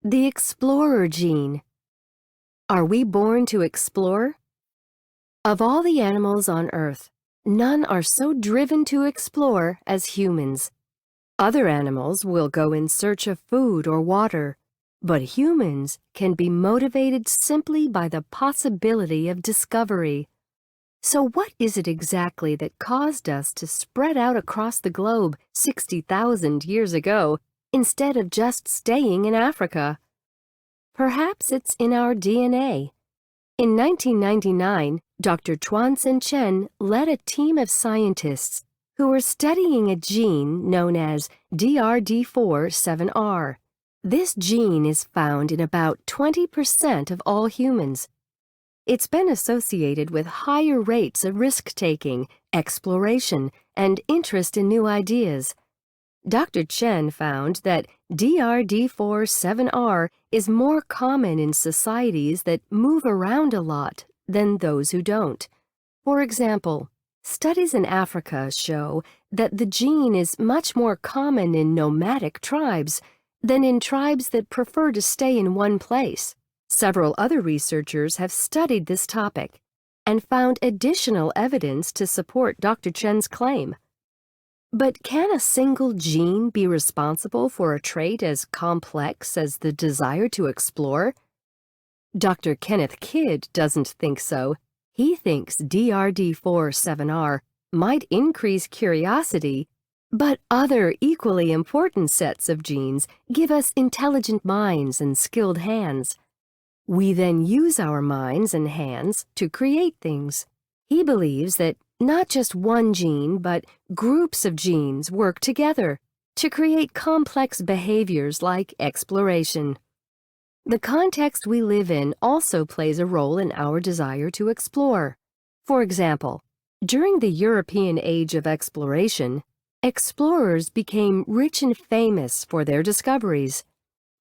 The explorer gene. Are we born to explore? Of all the animals on Earth, none are so driven to explore as humans. Other animals will go in search of food or water, but humans can be motivated simply by the possibility of discovery. So what is it exactly that caused us to spread out across the globe 60,000 years ago instead of just staying in Africa? Perhaps it's in our DNA. In 1999, Dr. Chuan-Tsin Chen led a team of scientists who were studying a gene known as DRD4-7R. This gene is found in about 20% of all humans. It's been associated with higher rates of risk-taking, exploration, and interest in new ideas. Dr. Chen found that DRD4-7R is more common in societies that move around a lot than those who don't. For example, studies in Africa show that the gene is much more common in nomadic tribes than in tribes that prefer to stay in one place. Several other researchers have studied this topic and found additional evidence to support Dr. Chen's claim. But can a single gene be responsible for a trait as complex as the desire to explore? Dr. Kenneth Kidd doesn't think so. He thinks DRD4-7R might increase curiosity, but other equally important sets of genes give us intelligent minds and skilled hands. We then use our minds and hands to create things. He believes that not just one gene, but groups of genes work together to create complex behaviors like exploration. The context we live in also plays a role in our desire to explore. For example, during the European Age of Exploration, explorers became rich and famous for their discoveries.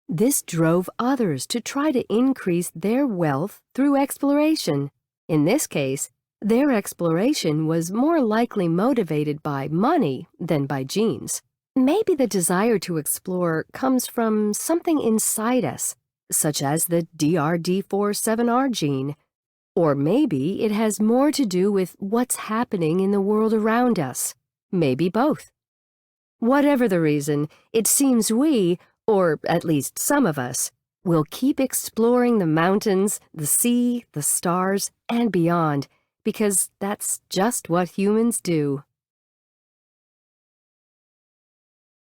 This drove others to try to increase their wealth through exploration. In this case, their exploration was more likely motivated by money than by genes. Maybe the desire to explore comes from something inside us, such as the DRD4-7R gene. Or maybe it has more to do with what's happening in the world around us. Maybe both. Whatever the reason, it seems we, or at least some of us, will keep exploring the mountains, the sea, the stars, and beyond, because that's just what humans do.